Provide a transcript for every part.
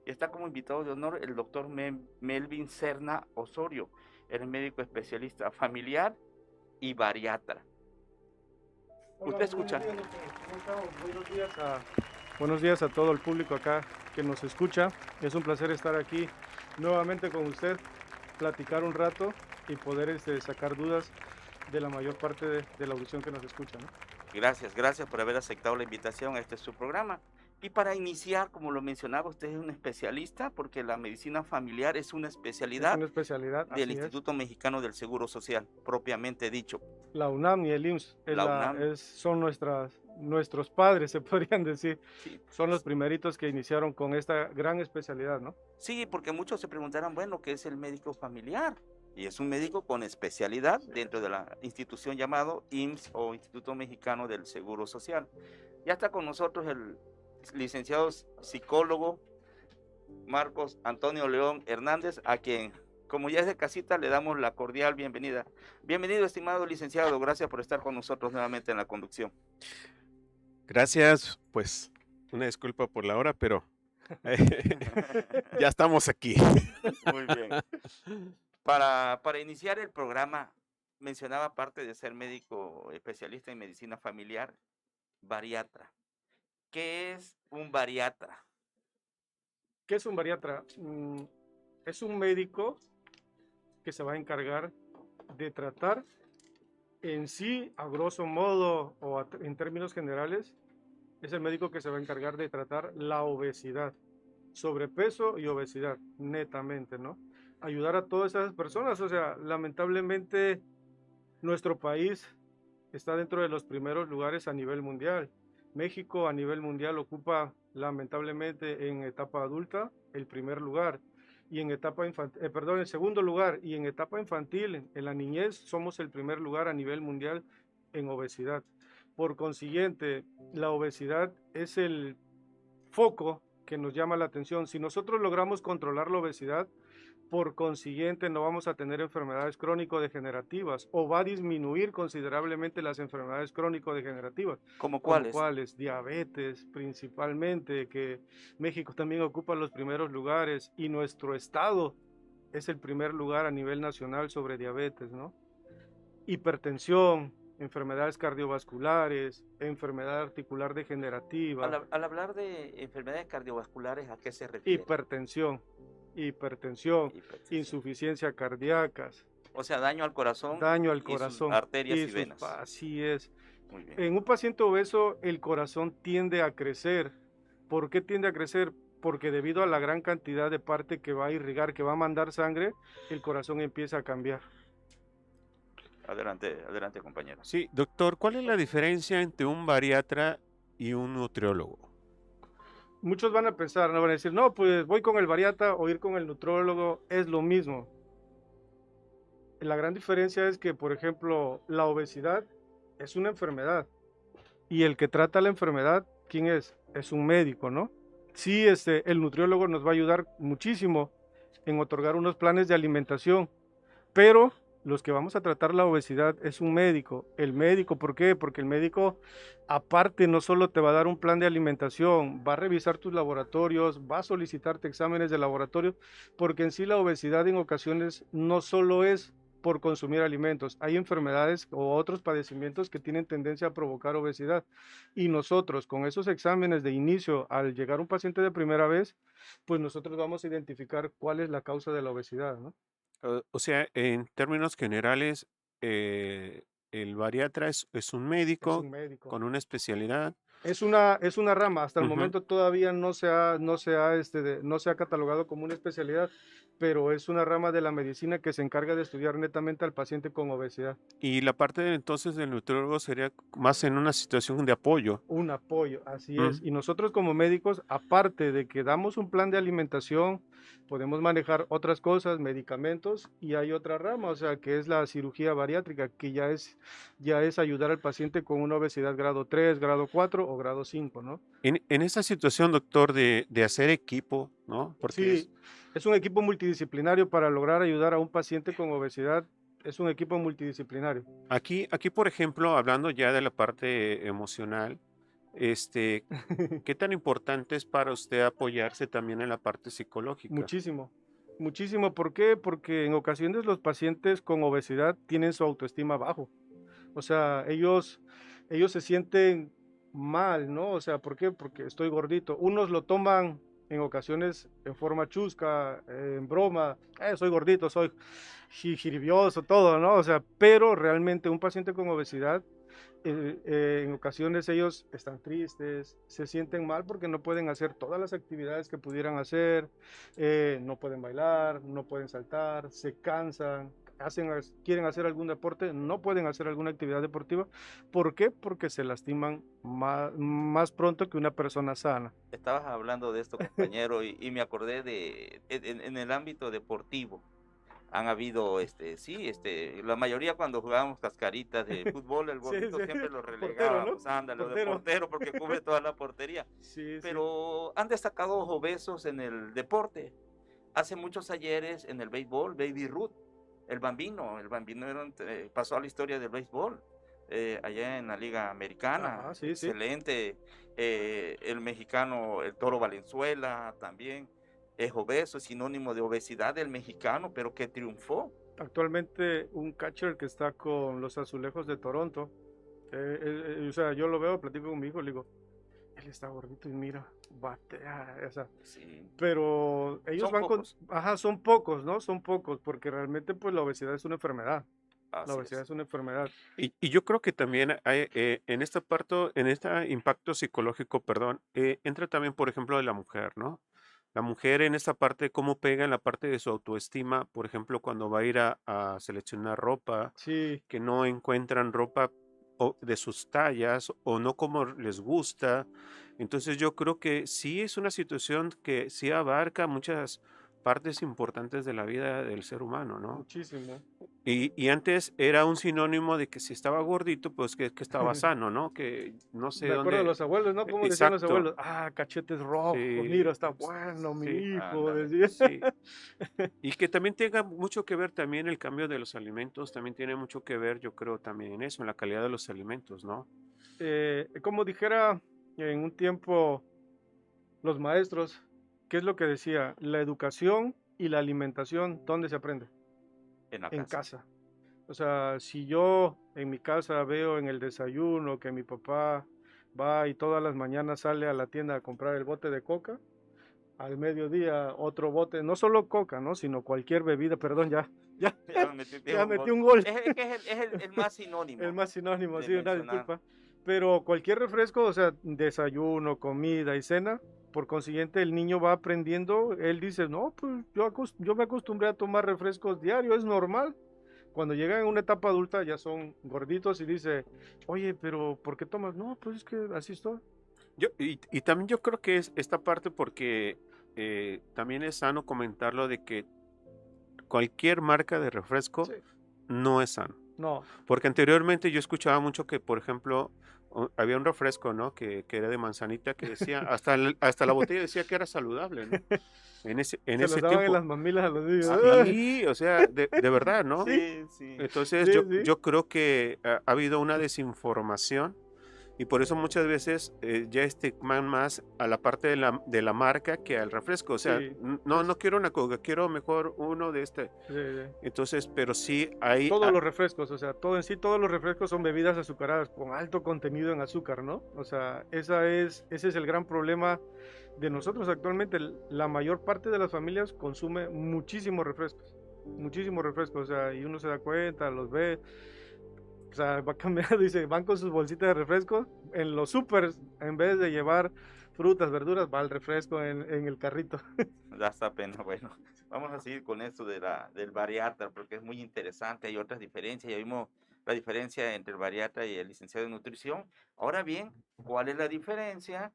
Y está como invitado de honor el doctor Melvin Serna Osorio. Él es médico especialista familiar y bariatra. Hola, Usted buenos escucha. días, doctor. ¿Cómo estamos? Buenos días a todo el público acá que nos escucha. Es un placer estar aquí nuevamente con usted, platicar un rato y poder sacar dudas de la mayor parte de la audición que nos escucha, ¿no? Gracias, gracias por haber aceptado la invitación. Este es su programa. Y para iniciar, como lo mencionaba, usted es un especialista porque la medicina familiar es una Es especialidad una especialidad, del así es. Instituto Mexicano del Seguro Social, propiamente dicho. La UNAM y el IMSS La UNAM. son nuestros padres, se podrían decir. Sí, Son los primeritos que iniciaron con esta gran especialidad, ¿no? sí, porque muchos se preguntarán, bueno, ¿qué es el médico familiar? Y es un médico con especialidad dentro de la institución llamado IMSS o Instituto Mexicano del Seguro Social. Ya está con nosotros el licenciado psicólogo Marcos Antonio León Hernández, a quien, como ya es de casita, le damos la cordial bienvenida. Bienvenido, estimado licenciado, gracias por estar con nosotros nuevamente en la conducción. Gracias, pues una disculpa por la hora, pero ya estamos aquí. Muy bien. Para iniciar el programa, mencionaba, aparte de ser médico especialista en medicina familiar, bariatra. ¿Qué es un bariatra? ¿Qué es un bariatra? Es un médico que se va a encargar de tratar en sí, a grosso modo en términos generales, es el médico que se va a encargar de tratar la obesidad, sobrepeso y obesidad, netamente, ¿no? Ayudar a todas esas personas, o sea, lamentablemente nuestro país está dentro de los primeros lugares a nivel mundial. México a nivel mundial ocupa lamentablemente en etapa adulta el primer lugar y en etapa infantil, perdón, el segundo lugar y en etapa infantil, en la niñez somos el primer lugar a nivel mundial en obesidad. Por consiguiente, la obesidad es el foco que nos llama la atención. Si nosotros logramos controlar la obesidad, por consiguiente no vamos a tener enfermedades crónico-degenerativas o va a disminuir considerablemente las enfermedades crónico-degenerativas, ¿Cómo como cuáles? cuáles, diabetes principalmente, que México también ocupa los primeros lugares y nuestro estado es el primer lugar a nivel nacional sobre diabetes, ¿no? Hipertensión, enfermedades cardiovasculares, enfermedad articular degenerativa, Al hablar de enfermedades cardiovasculares, ¿a qué se refiere? hipertensión, hipertensión, Hipertensión. insuficiencia cardíacas, O sea, daño al corazón daño al y sus corazón arterias y y venas. así es. Muy bien. En un paciente obeso el corazón tiende a crecer. ¿Por qué tiende a crecer? Porque debido a la gran cantidad de parte que va a irrigar, que va a mandar sangre, el corazón empieza a cambiar. Adelante, adelante, compañero. Sí, doctor, ¿cuál es la diferencia entre un bariatra y un nutriólogo? Muchos van a pensar, no van a decir, no, pues voy con el bariatra o ir con el nutrólogo, es lo mismo. La gran diferencia es que, por ejemplo, la obesidad es una enfermedad y el que trata la enfermedad, ¿quién es? Es un médico, ¿no? Sí, el nutriólogo nos va a ayudar muchísimo en otorgar unos planes de alimentación, pero los que vamos a tratar la obesidad es un médico. El médico, ¿por qué? Porque el médico, aparte, no solo te va a dar un plan de alimentación, va a revisar tus laboratorios, va a solicitarte exámenes de laboratorio, porque en sí la obesidad en ocasiones no solo es por consumir alimentos. Hay enfermedades o otros padecimientos que tienen tendencia a provocar obesidad. Y nosotros, con esos exámenes de inicio, al llegar un paciente de primera vez, pues nosotros vamos a identificar cuál es la causa de la obesidad, ¿no? O sea, en términos generales, eh, el bariatra es un Es médico un médico. con una especialidad. Es una rama, hasta el Ujú. momento todavía no se ha catalogado como una especialidad, pero es una rama de la medicina que se encarga de estudiar netamente al paciente con obesidad. Y la parte entonces del nutriólogo sería más en una situación de apoyo. Un apoyo, así es. Ujú. Y nosotros como médicos, aparte de que damos un plan de alimentación, podemos manejar otras cosas, medicamentos, y hay otra rama, o sea, que es la cirugía bariátrica, que ya es ayudar al paciente con una obesidad grado 3, grado 4 o grado 5, ¿no? En esta situación, doctor, de hacer equipo, ¿no? Porque Sí, es un equipo multidisciplinario para lograr ayudar a un paciente con obesidad. Es un equipo multidisciplinario. aquí, por ejemplo, hablando ya de la parte emocional, este, ¿qué tan importante es para usted apoyarse también en la parte psicológica? Muchísimo, muchísimo. ¿Por qué? Porque en ocasiones los pacientes con obesidad tienen su autoestima bajo. O sea, ellos se sienten mal, ¿no? O sea, ¿por qué? Porque estoy gordito. Unos lo toman en ocasiones en forma chusca, en broma, soy gordito, soy jiribioso, todo, ¿no? O sea, pero realmente un paciente con obesidad, en ocasiones ellos están tristes, se sienten mal porque no pueden hacer todas las actividades que pudieran hacer, no pueden bailar, no pueden saltar, se cansan, quieren hacer algún deporte, no pueden hacer alguna actividad deportiva. ¿Por qué? Porque se lastiman más pronto que una persona sana. Estabas hablando de esto, compañero, y me acordé en el ámbito deportivo. Han habido, sí, la mayoría cuando jugábamos cascaritas de fútbol, el Sí, gordito sí, siempre lo portero, ¿no? relegábamos, ándale, o de Portero. portero, porque cubre toda la portería. Sí, sí. Pero han destacado obesos en el deporte. Hace muchos ayeres en el béisbol, Baby Ruth, el bambino pasó a la historia del béisbol, allá en la Liga Americana, Ajá, sí, sí. excelente. El mexicano, el Toro Valenzuela, también es obeso, es sinónimo de obesidad del mexicano, pero que triunfó. Actualmente un catcher que está con los Azulejos de Toronto, o sea, yo lo veo, platico con mi hijo, le digo, él está gordito y mira, batea, o sea, Sí. pero ellos Son van con, pocos, ajá, son pocos, ¿no? Son pocos, porque realmente pues la obesidad es una enfermedad, la así obesidad es. es una enfermedad. Y yo creo que también hay, en esta parte, en este impacto psicológico, perdón, entra también, por ejemplo, de la mujer, ¿no? La mujer en esta parte, cómo pega en la parte de su autoestima, por ejemplo, cuando va a ir a seleccionar ropa, Sí, que no encuentran ropa de sus tallas o no como les gusta. Entonces yo creo que sí es una situación que sí abarca muchas partes importantes de la vida del ser humano, ¿no? muchísimo. Y antes era un sinónimo de que si estaba gordito, pues que estaba sano, ¿no? Que no sé Me acuerdo de dónde. los abuelos, ¿no? ¿Cómo decían los Exacto. abuelos? Ah, cachetes rojos, Sí, mira, está bueno, mi sí, hijo, Ándale. decía. sí. Y que también tenga mucho que ver también el cambio de los alimentos, también tiene mucho que ver, yo creo, también en eso, en la calidad de los alimentos, ¿no? Como dijera en un tiempo los maestros, ¿qué es lo que decía? La educación y la alimentación, ¿dónde se aprende? En la En casa. casa. O sea, si yo en mi casa veo en el desayuno que mi papá va y todas las mañanas sale a la tienda a comprar el bote de coca, al mediodía otro bote, no solo coca, ¿no? Sino cualquier bebida, perdón, ya, Ya me metí, ya dijo, metí un gol. es que el más El sinónimo más sinónimo, de sí, una mencionar. disculpa. Pero cualquier refresco, o sea, desayuno, comida y cena, por consiguiente el niño va aprendiendo, él dice, no, pues yo me acostumbré a tomar refrescos diarios, es normal. Cuando llegan a una etapa adulta ya son gorditos y dice, oye, pero ¿por qué tomas? No, pues es que así estoy. Y también yo creo que es esta parte porque también es sano comentarlo de que cualquier marca de refresco Sí, no es sano. no, Porque anteriormente yo escuchaba mucho que, por ejemplo, había un refresco, ¿no? Que era de manzanita que decía, hasta la botella decía que era saludable, ¿no? En se los ese daban en tiempo. las mamilas a los niños. Sí, o sea, de verdad, ¿no? Sí, Sí, sí. Entonces sí, sí. yo creo que ha habido una desinformación y por eso muchas veces ya estigman más a la parte de la marca que al refresco. O sea, Sí, no quiero una Coca, quiero mejor uno de este. sí, sí. Entonces, pero sí hay, Todos los refrescos, o sea, todo en sí, todos los refrescos son bebidas azucaradas con alto contenido en azúcar, ¿no? O sea, ese es el gran problema de nosotros actualmente. La mayor parte de las familias consume muchísimos refrescos, o sea, y uno se da cuenta, los ve, o sea, va cambiando, dice, van con sus bolsitas de refresco en los supers, en vez de llevar frutas, verduras, va el refresco en el carrito. Da hasta pena. Bueno, vamos a seguir con esto del bariatra, porque es muy interesante. Hay otras diferencias. Ya vimos la diferencia entre el bariatra y el licenciado en nutrición. Ahora bien, ¿cuál es la diferencia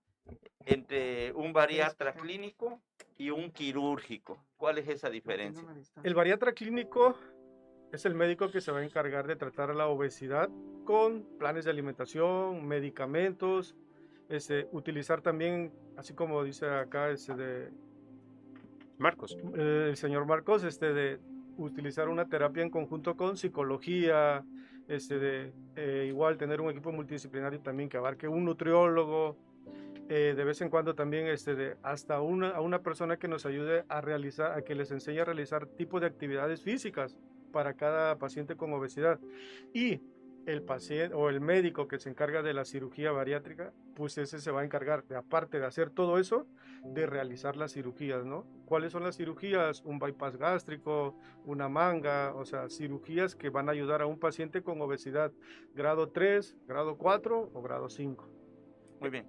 entre un bariatra clínico y un quirúrgico? ¿Cuál es esa diferencia? El bariatra clínico es el médico que se va a encargar de tratar la obesidad con planes de alimentación, medicamentos, utilizar también, así como dice acá Marcos. el señor Marcos, de utilizar una terapia en conjunto con psicología, igual tener un equipo multidisciplinario también que abarque un nutriólogo, de vez en cuando también hasta a una persona que nos ayude a realizar, a que les enseñe a realizar tipos de actividades físicas para cada paciente con obesidad. Y el paciente o el médico que se encarga de la cirugía bariátrica, pues ese se va a encargar, aparte de hacer todo eso, de realizar las cirugías, ¿no? ¿Cuáles son las cirugías? Un bypass gástrico, una manga, o sea, cirugías que van a ayudar a un paciente con obesidad grado 3, grado 4 o grado 5. Muy bien.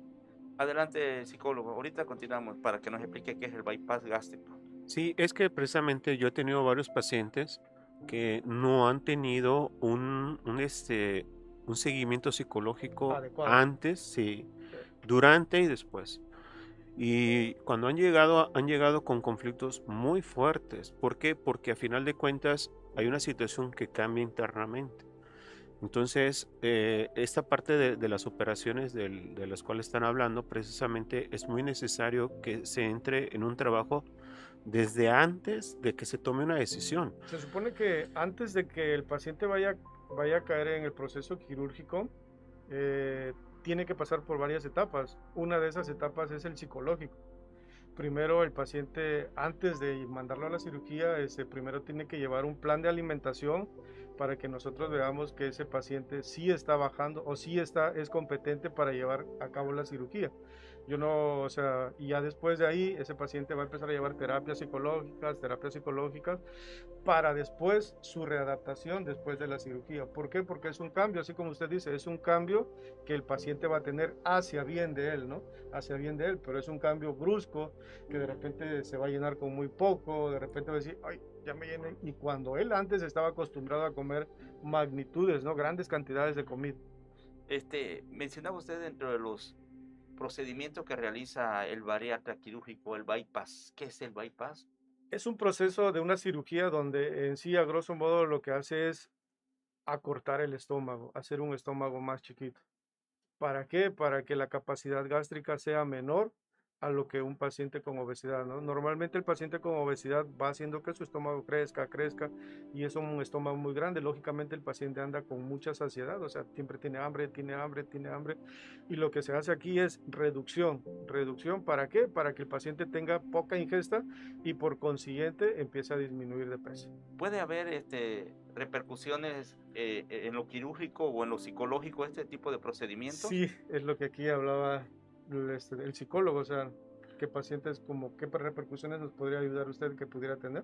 Adelante, psicólogo. Ahorita continuamos para que nos explique qué es el bypass gástrico. Sí, es que precisamente yo he tenido varios pacientes que no han tenido un seguimiento psicológico Adecuado. antes, sí, durante y después. Y cuando han llegado con conflictos muy fuertes. ¿Por qué? Porque a final de cuentas hay una situación que cambia internamente. Entonces, esta parte de las operaciones de las cuales están hablando, precisamente es muy necesario que se entre en un trabajo desde antes de que se tome una decisión. Se supone que antes de que el paciente vaya a caer en el proceso quirúrgico, tiene que pasar por varias etapas. Una de esas etapas es el psicológico. Primero el paciente, antes de mandarlo a la cirugía, primero tiene que llevar un plan de alimentación para que nosotros veamos que ese paciente sí está bajando o sí es competente para llevar a cabo la cirugía. Yo no, o sea, y ya después de ahí ese paciente va a empezar a llevar terapias psicológicas para después su readaptación después de la cirugía. ¿Por qué? Porque es un cambio, así como usted dice, es un cambio que el paciente va a tener hacia bien de él, ¿no? Hacia bien de él, pero es un cambio brusco que de repente se va a llenar con muy poco, de repente va a decir, ay, ya me llené, y cuando él antes estaba acostumbrado a comer magnitudes, ¿no? Grandes cantidades de comida. Mencionaba usted dentro de los procedimientos que realiza el bariatra quirúrgico, el bypass. ¿Qué es el bypass? Es un proceso de una cirugía donde en sí, a grosso modo, lo que hace es acortar el estómago, hacer un estómago más chiquito. ¿Para qué? Para que la capacidad gástrica sea menor a lo que un paciente con obesidad, ¿no? Normalmente el paciente con obesidad va haciendo que su estómago crezca, y es un estómago muy grande. Lógicamente el paciente anda con mucha saciedad, o sea, siempre tiene hambre, y lo que se hace aquí es reducción. ¿Reducción para qué? Para que el paciente tenga poca ingesta y por consiguiente empiece a disminuir de peso. ¿Puede haber repercusiones en lo quirúrgico o en lo psicológico este tipo de procedimientos? Sí, es lo que aquí hablaba el psicólogo, o sea, qué pacientes, como qué repercusiones nos podría ayudar usted que pudiera tener.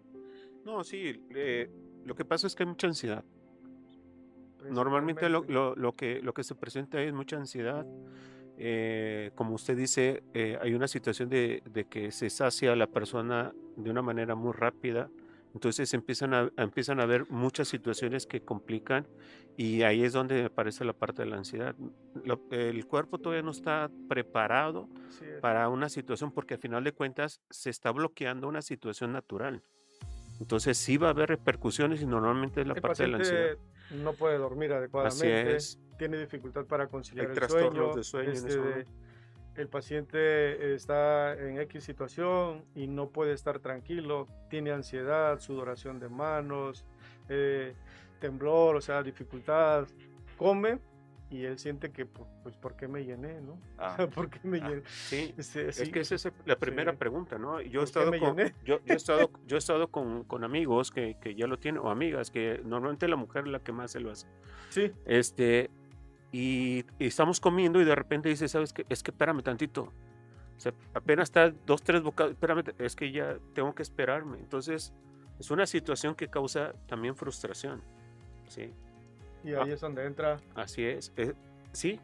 No, sí, lo que pasa es que hay mucha ansiedad. Normalmente lo que se presenta es mucha ansiedad. Como usted dice, hay una situación de que se sacia a la persona de una manera muy rápida. Entonces empiezan a haber muchas situaciones que complican y ahí es donde aparece la parte de la ansiedad. El cuerpo todavía no está preparado para una situación porque al final de cuentas se está bloqueando una situación natural. Entonces sí va a haber repercusiones y normalmente es la parte de la ansiedad. No puede dormir adecuadamente, tiene dificultad para conciliar el trastornos sueño, de sueño. el paciente está en X situación y no puede estar tranquilo, tiene ansiedad, sudoración de manos, temblor, o sea, dificultad, come y él siente que, pues, ¿por qué me llené, no? ¿Por qué me llené? Sí, es que esa es la primera pregunta, ¿no? Yo he estado con amigos que ya lo tienen, o amigas, que normalmente la mujer es la que más se lo hace. Sí. Y estamos comiendo y de repente dice, ¿sabes qué? Es que espérame tantito. O sea, apenas está 2, 3 bocados, espérame, es que ya tengo que esperarme. Entonces, es una situación que causa también frustración, ¿sí? Y ahí es donde entra. Así es. Sí.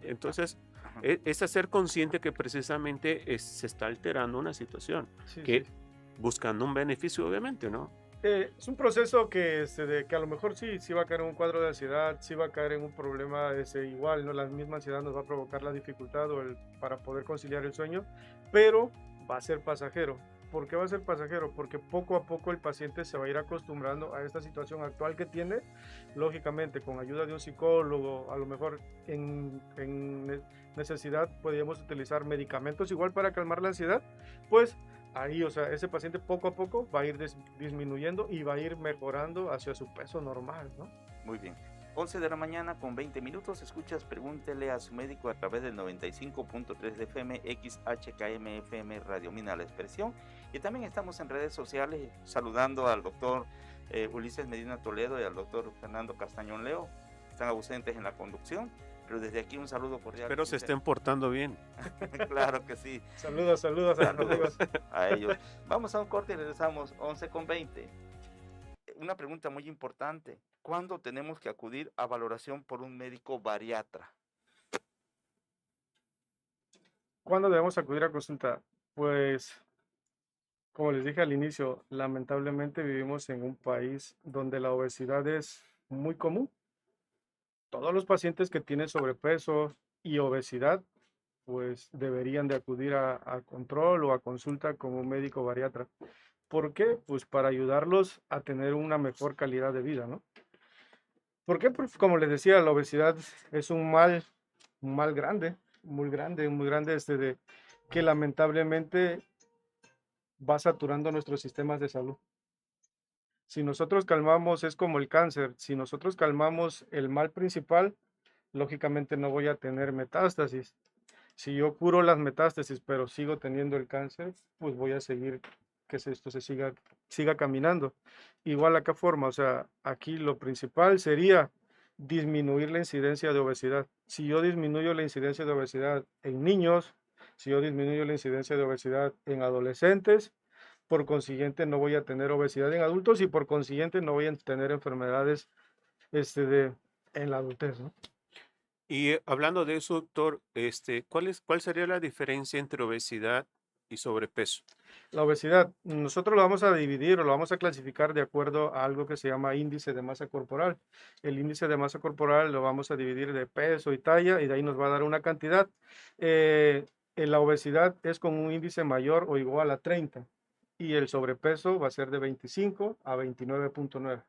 Entonces, es hacer consciente que precisamente se está alterando una situación, buscando un beneficio, obviamente, ¿no? Es un proceso que a lo mejor sí va a caer en un cuadro de ansiedad, sí va a caer en un problema igual, ¿no? La misma ansiedad nos va a provocar la dificultad para poder conciliar el sueño, pero va a ser pasajero. ¿Por qué va a ser pasajero? Porque poco a poco el paciente se va a ir acostumbrando a esta situación actual que tiene. Lógicamente, con ayuda de un psicólogo, a lo mejor en necesidad podríamos utilizar medicamentos igual para calmar la ansiedad, pues ahí, o sea, ese paciente poco a poco va a ir disminuyendo y va a ir mejorando hacia su peso normal, ¿no? Muy bien. 11 de la mañana con 20 minutos. Escuchas Pregúntele a su médico a través del 95.3 de FM, XHKM FM Radio Mina La Expresión. Y también estamos en redes sociales saludando al doctor Ulises Medina Toledo y al doctor Fernando Castañón Leo. Están ausentes en la conducción, pero desde aquí un saludo cordial. Espero se estén portando bien. Claro que sí. Saludos a los amigos. A ellos. Vamos a un corte y regresamos 11 con 20. Una pregunta muy importante. ¿Cuándo tenemos que acudir a valoración por un médico bariatra? ¿Cuándo debemos acudir a consulta? Pues, como les dije al inicio, lamentablemente vivimos en un país donde la obesidad es muy común. Todos los pacientes que tienen sobrepeso y obesidad, pues deberían de acudir a control o a consulta con un médico bariatra. ¿Por qué? Pues para ayudarlos a tener una mejor calidad de vida, ¿no? ¿Por qué? Pues como les decía, la obesidad es un mal grande, muy grande, que lamentablemente va saturando nuestros sistemas de salud. Si nosotros calmamos, es como el cáncer, si nosotros calmamos el mal principal, lógicamente no voy a tener metástasis. Si yo curo las metástasis, pero sigo teniendo el cáncer, pues voy a seguir que esto se siga caminando. Igual acá forma, o sea, aquí lo principal sería disminuir la incidencia de obesidad. Si yo disminuyo la incidencia de obesidad en niños, si yo disminuyo la incidencia de obesidad en adolescentes, por consiguiente no voy a tener obesidad en adultos y por consiguiente no voy a tener enfermedades en la adultez, ¿no? Y hablando de eso, doctor, ¿cuál sería la diferencia entre obesidad y sobrepeso? La obesidad, nosotros lo vamos a dividir o lo vamos a clasificar de acuerdo a algo que se llama índice de masa corporal. El índice de masa corporal lo vamos a dividir de peso y talla y de ahí nos va a dar una cantidad. La obesidad es con un índice mayor o igual a 30 y el sobrepeso va a ser de 25 a 29.9.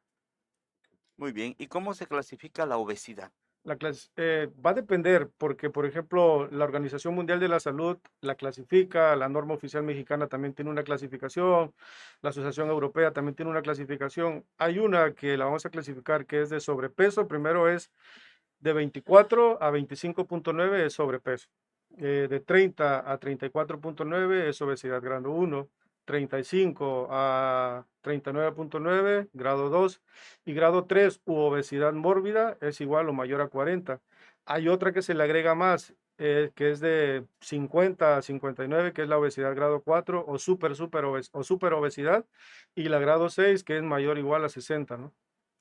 Muy bien. ¿Y cómo se clasifica la obesidad? Va a depender porque, por ejemplo, la Organización Mundial de la Salud la clasifica, la norma oficial mexicana también tiene una clasificación, la Asociación Europea también tiene una clasificación. Hay una que la vamos a clasificar que es de sobrepeso, primero es de 24 a 25.9 es sobrepeso, de 30 a 34.9 es obesidad grado 1, 35 a 39.9, grado 2, y grado 3 u obesidad mórbida es igual o mayor a 40. Hay otra que se le agrega más, que es de 50 a 59, que es la obesidad grado 4 o super obesidad, y la grado 6, que es mayor o igual a 60, ¿no?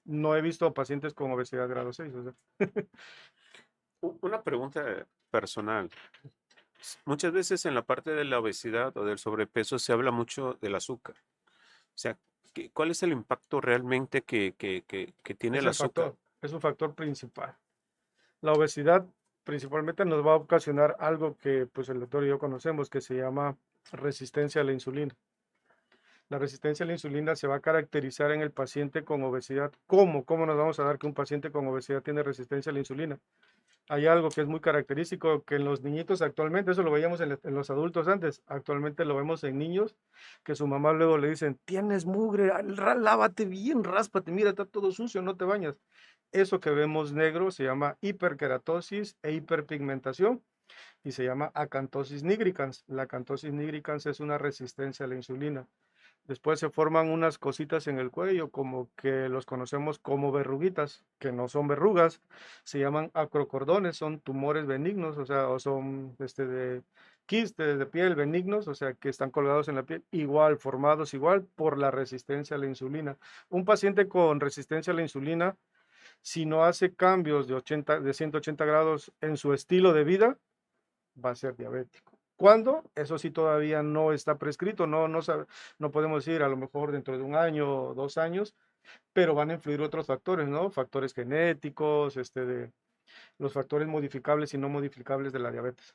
No he visto pacientes con obesidad grado 6. O sea. Una pregunta personal. Muchas veces en la parte de la obesidad o del sobrepeso se habla mucho del azúcar. O sea, ¿cuál es el impacto realmente que tiene Es el el azúcar? factor, es un factor principal. La obesidad principalmente nos va a ocasionar algo que pues el doctor y yo conocemos que se llama resistencia a la insulina. La resistencia a la insulina se va a caracterizar en el paciente con obesidad. ¿Cómo? ¿Cómo nos vamos a dar que un paciente con obesidad tiene resistencia a la insulina? Hay algo que es muy característico que en los niñitos actualmente, eso lo veíamos en los adultos antes, actualmente lo vemos en niños, que su mamá luego le dicen, tienes mugre, lávate bien, ráspate, mira, está todo sucio, no te bañas. Eso que vemos negro se llama hiperkeratosis e hiperpigmentación y se llama acantosis nigricans. La acantosis nigricans es una resistencia a la insulina. Después se forman unas cositas en el cuello, como que los conocemos como verruguitas, que no son verrugas, se llaman acrocordones, son tumores benignos, o sea, o son de quistes de piel benignos, o sea, que están colgados en la piel, igual, formados igual por la resistencia a la insulina. Un paciente con resistencia a la insulina, si no hace cambios de 180 grados en su estilo de vida, va a ser diabético. ¿Cuándo? Eso sí todavía no está prescrito, no podemos decir a lo mejor dentro de un año o 2 años, pero van a influir otros factores, ¿no? Factores genéticos, los factores modificables y no modificables de la diabetes.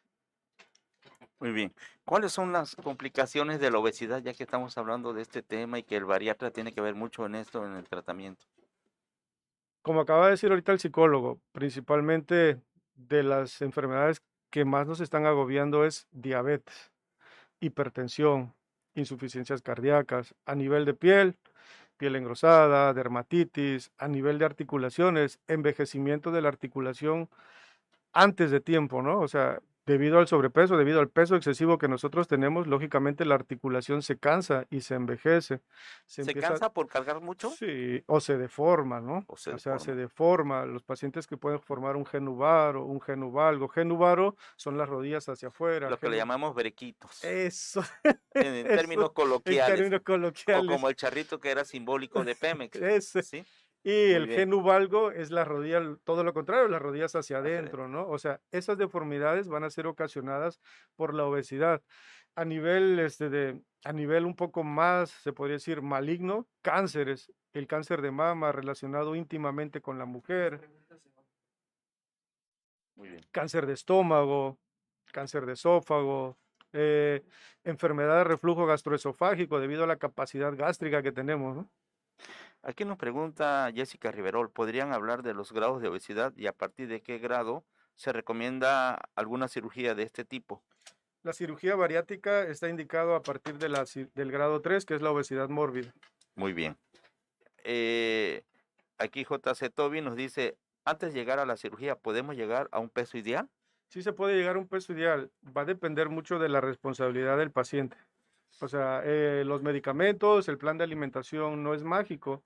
Muy bien. ¿Cuáles son las complicaciones de la obesidad, ya que estamos hablando de este tema y que el bariatra tiene que ver mucho en esto, en el tratamiento? Como acaba de decir ahorita el psicólogo, principalmente de las enfermedades que más nos están agobiando es diabetes, hipertensión, insuficiencias cardíacas, a nivel de piel piel engrosada, dermatitis, a nivel de articulaciones, envejecimiento de la articulación antes de tiempo, ¿no? O sea, debido al sobrepeso, debido al peso excesivo que nosotros tenemos, lógicamente la articulación se cansa y se envejece. Se ¿Se empieza, cansa por cargar mucho sí, o se deforma, ¿no? o se O sea, se deforma? deforma. Los pacientes que pueden formar un genuvaro, un genuvalgo. Genuvaro son las rodillas hacia afuera. Lo que le llamamos brequitos, Eso, en eso, términos en coloquiales, términos o coloquiales. como el charrito que era simbólico de Pemex, Ese. ¿sí? Y Muy el bien, genuvalgo es la rodilla, todo lo contrario, las rodillas hacia hacia adentro, adentro. ¿no? O sea, esas deformidades van a ser ocasionadas por la obesidad. A nivel, a nivel un poco más, se podría decir, maligno, cánceres, el cáncer de mama relacionado íntimamente con la mujer, Muy bien. cáncer de estómago, cáncer de esófago, eh, enfermedad de reflujo gastroesofágico debido a la capacidad gástrica que tenemos, ¿no? Aquí nos pregunta Jessica Riverol, ¿podrían hablar de los grados de obesidad y a partir de qué grado se recomienda alguna cirugía de este tipo? La cirugía bariátrica está indicado a partir de del grado 3, que es la obesidad mórbida. Muy bien. Eh, Aquí JC Toby nos dice, antes de llegar a la cirugía, ¿podemos llegar a un peso ideal? Sí se puede llegar a un peso ideal, va a depender mucho de la responsabilidad del paciente. O sea, los medicamentos, el plan de alimentación no es mágico,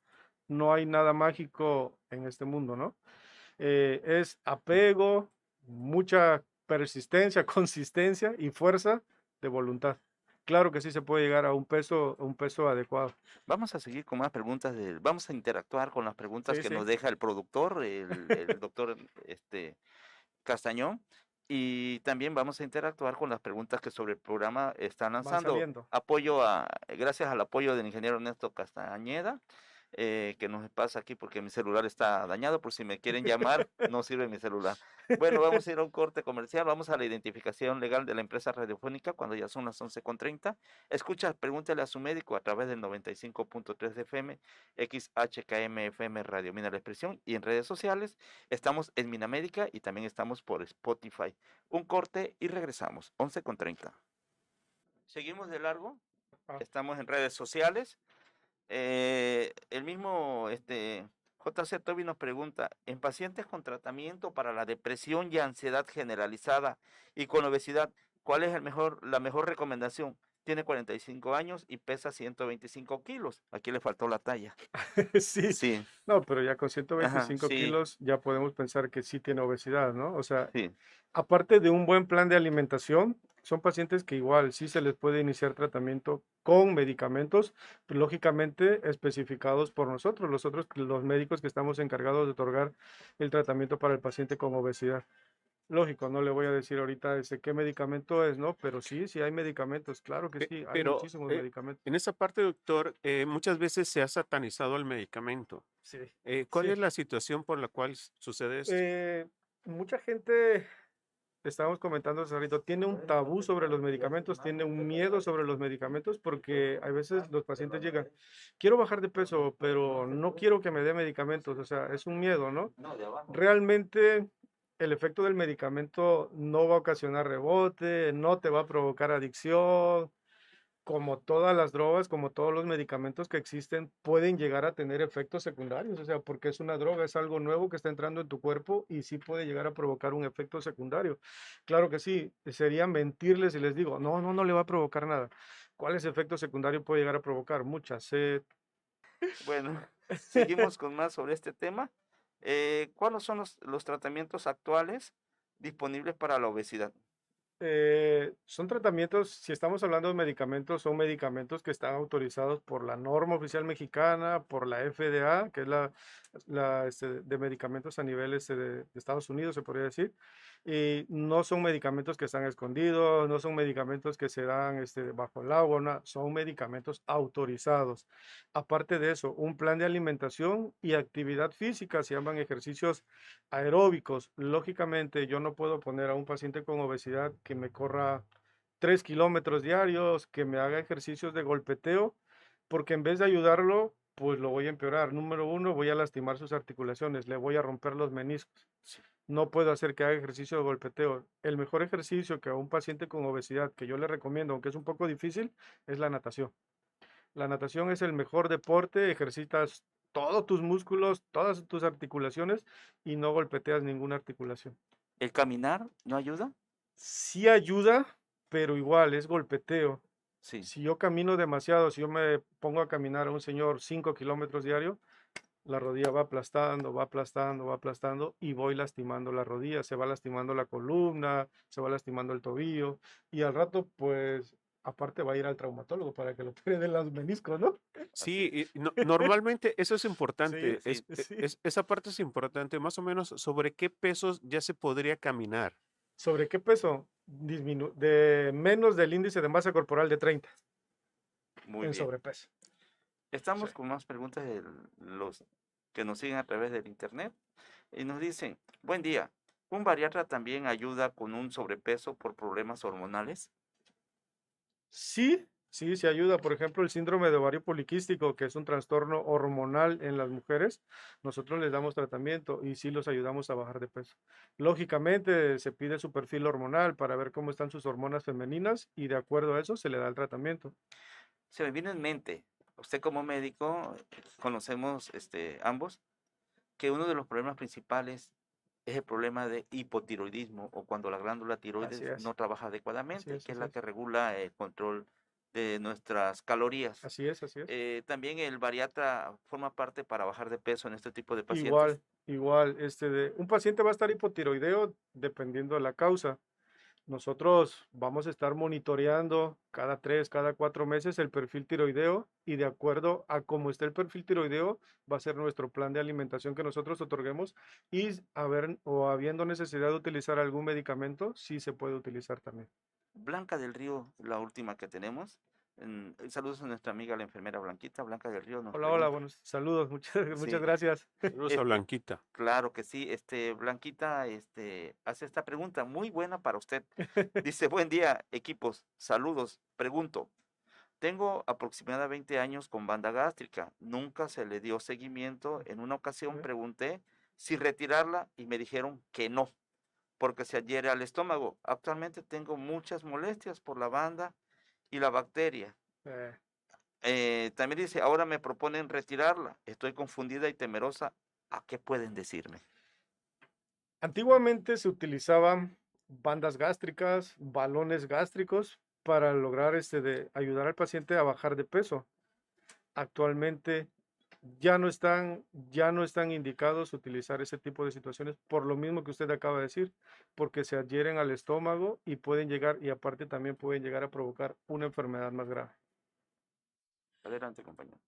no hay nada mágico en este mundo, ¿no? Es apego, mucha persistencia, consistencia y fuerza de voluntad. Claro que sí se puede llegar a un peso adecuado. Vamos a seguir con más preguntas, vamos a interactuar con las preguntas Sí, que sí. nos deja el productor, el doctor Castañón, y también vamos a interactuar con las preguntas que sobre el programa están Van lanzando. saliendo. Gracias al apoyo del ingeniero Ernesto Castañeda, que nos pasa aquí porque mi celular está dañado, por si me quieren llamar, no sirve mi celular. Bueno, vamos a ir a un corte comercial, vamos a la identificación legal de la empresa radiofónica cuando ya son las 11:30. Escucha, pregúntale a su médico a través del 95.3 de FM, XHKM FM Radio Mina la Expresión y en redes sociales. Estamos en Minamédica y también estamos por Spotify. Un corte y regresamos, 11:30. Seguimos de largo, Ah, estamos en redes sociales. El mismo JC Toby nos pregunta, en pacientes con tratamiento para la depresión y ansiedad generalizada y con obesidad, ¿cuál es la mejor recomendación? Tiene 45 años y pesa 125 kilos. Aquí le faltó la talla. sí, Sí, no, pero ya con ajá, 125 sí, kilos ya podemos pensar que sí tiene obesidad, ¿no? O sea, sí. aparte de un buen plan de alimentación, son pacientes que igual sí se les puede iniciar tratamiento con medicamentos, lógicamente especificados por nosotros, los médicos que estamos encargados de otorgar el tratamiento para el paciente con obesidad. Lógico, no le voy a decir ahorita qué medicamento es, ¿no? Pero sí, sí hay medicamentos, claro que sí, hay Pero muchísimos medicamentos. en esa parte, doctor, muchas veces se ha satanizado el medicamento. Sí, ¿Cuál sí. es la situación por la cual sucede esto? Mucha gente, estábamos comentando hace ratito, tiene un tabú sobre los medicamentos, tiene un miedo sobre los medicamentos porque a veces los pacientes llegan, quiero bajar de peso, pero no quiero que me dé medicamentos, o sea, es un miedo, ¿no? No, de abajo. Realmente el efecto del medicamento no va a ocasionar rebote, no te va a provocar adicción, como todas las drogas, como todos los medicamentos que existen, pueden llegar a tener efectos secundarios, o sea, porque es una droga, es algo nuevo que está entrando en tu cuerpo y sí puede llegar a provocar un efecto secundario. Claro que sí, sería mentirles si les digo, no, no, no le va a provocar nada. ¿Cuáles efectos secundarios puede llegar a provocar? Mucha sed. Bueno, seguimos con más sobre este tema. ¿Cuáles son los tratamientos actuales disponibles para la obesidad? Son tratamientos, si estamos hablando de medicamentos, son medicamentos que están autorizados por la norma oficial mexicana, por la FDA, que es de medicamentos a nivel de Estados Unidos, se podría decir. Y no son medicamentos que están escondidos, no son medicamentos que se dan bajo el agua, no, son medicamentos autorizados. Aparte de eso, un plan de alimentación y actividad física, se llaman ejercicios aeróbicos. Lógicamente, yo no puedo poner a un paciente con obesidad que me corra 3 kilómetros diarios, que me haga ejercicios de golpeteo, porque en vez de ayudarlo, pues lo voy a empeorar. Número uno, voy a lastimar sus articulaciones, le voy a romper los meniscos. No puedo hacer que haga ejercicio de golpeteo. El mejor ejercicio que a un paciente con obesidad que yo le recomiendo, aunque es un poco difícil, es la natación. La natación es el mejor deporte, ejercitas todos tus músculos, todas tus articulaciones y no golpeteas ninguna articulación. ¿El caminar no ayuda? Sí ayuda, pero igual es golpeteo. Sí. Si yo camino demasiado, si yo me pongo a caminar a un señor 5 kilómetros diario, la rodilla va aplastando, va aplastando, va aplastando y voy lastimando la rodilla, se va lastimando la columna, se va lastimando el tobillo y al rato, pues, aparte va a ir al traumatólogo para que lo opere de los meniscos, ¿no? Sí, y normalmente eso es Sí, importante, Sí. sí. esa parte es importante, más o menos, ¿sobre qué pesos ya se podría caminar? ¿Sobre qué peso? De menos del índice de masa corporal de 30 Muy en bien. sobrepeso. Sí. Estamos con más preguntas de los que nos siguen a través del internet y nos dicen, buen día, ¿un bariatra también ayuda con un sobrepeso por problemas hormonales? Sí, sí, se ayuda. Por ejemplo, el síndrome de ovario poliquístico, que es un trastorno hormonal en las mujeres, nosotros les damos tratamiento y sí los ayudamos a bajar de peso. Lógicamente, se pide su perfil hormonal para ver cómo están sus hormonas femeninas y de acuerdo a eso se le da el tratamiento. Se me viene en mente, usted como médico, conocemos ambos, que uno de los problemas principales es el problema de hipotiroidismo o cuando la glándula Así tiroides no es, trabaja así adecuadamente, es, que es así la es. que regula el control de nuestras calorías. Así es, así es. También el bariatra forma parte para bajar de peso en este tipo de pacientes. Igual, igual, un paciente va a estar hipotiroideo dependiendo de la causa. Nosotros vamos a estar monitoreando cada 3, cada 4 meses el perfil tiroideo y de acuerdo a cómo esté el perfil tiroideo va a ser nuestro plan de alimentación que nosotros otorguemos y habiendo necesidad de utilizar algún medicamento, sí se puede utilizar también. Blanca del Río, la última que tenemos. Saludos a nuestra amiga la enfermera Blanquita. Blanca del Río nos Hola, hola, pregunta. buenos saludos, muchas, muchas Sí, gracias. Saludos a es, Blanquita. claro que sí. Blanquita, hace esta pregunta muy buena para usted. Dice, buen día, equipos. Saludos. Pregunto, tengo aproximadamente 20 años con banda gástrica. Nunca se le dio seguimiento. En una ocasión pregunté si retirarla y me dijeron que no, porque se adhiere al estómago. Actualmente tengo muchas molestias por la banda y la bacteria. Eh, También dice, ahora me proponen retirarla. Estoy confundida y temerosa. ¿A qué pueden decirme? Antiguamente se utilizaban bandas gástricas, balones gástricos para lograr de ayudar al paciente a bajar de peso. Actualmente ya no están indicados utilizar ese tipo de situaciones por lo mismo que usted acaba de decir, porque se adhieren al estómago y pueden llegar, y aparte también pueden llegar a provocar una enfermedad más grave. Adelante, compañero.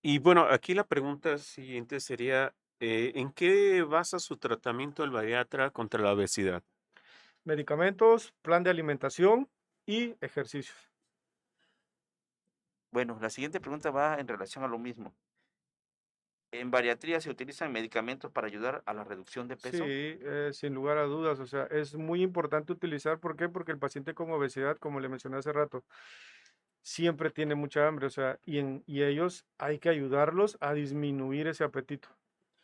Y bueno, aquí la pregunta siguiente sería, ¿en qué basa su tratamiento el bariatra contra la obesidad? Medicamentos, plan de alimentación y ejercicios. Bueno, la siguiente pregunta va en relación a lo mismo. ¿En bariatría se utilizan medicamentos para ayudar a la reducción de Sí, peso? sin lugar a dudas, o sea, es muy importante utilizar, ¿por qué? Porque el paciente con obesidad, como le mencioné hace rato, siempre tiene mucha hambre, o sea, y ellos hay que ayudarlos a disminuir ese apetito.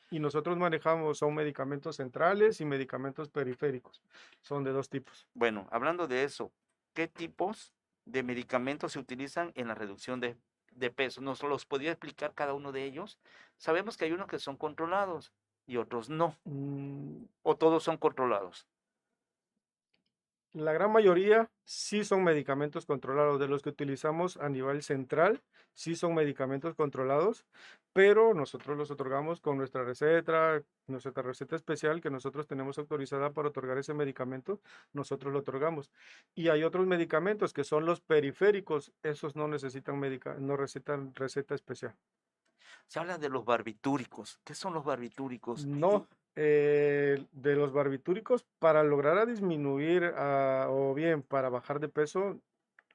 Y nosotros manejamos, son medicamentos centrales y medicamentos periféricos, son de dos tipos. Bueno, hablando de eso, ¿qué tipos de medicamentos se utilizan en la reducción de peso? ¿Nos los podría explicar cada uno de ellos? Sabemos que hay unos que son controlados y otros no, Mm, o todos son controlados. La gran mayoría sí son medicamentos controlados, de los que utilizamos a nivel central, sí son medicamentos controlados, pero nosotros los otorgamos con nuestra receta especial que nosotros tenemos autorizada para otorgar ese medicamento, nosotros lo otorgamos. Y hay otros medicamentos que son los periféricos, esos no necesitan no recetan receta especial. Se habla de los barbitúricos. ¿Qué son los barbitúricos? No, de los barbitúricos para lograr a disminuir o bien para bajar de peso,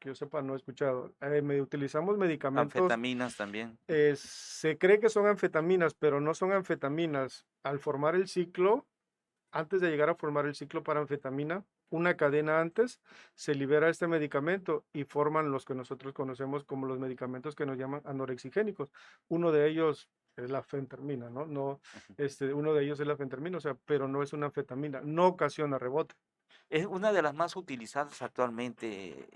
que yo sepa, no he escuchado. Utilizamos medicamentos, Anfetaminas también. se cree que son anfetaminas, pero no son anfetaminas. Al formar el ciclo, antes de llegar a formar el ciclo para anfetamina, una cadena antes se libera este medicamento y forman los que nosotros conocemos como los medicamentos que nos llaman anorexigénicos. Uno de ellos es la fentermina, ¿no? No, Ujú. uno de ellos es la fentermina, o sea, pero no es una anfetamina, no ocasiona rebote. Es una de las más utilizadas actualmente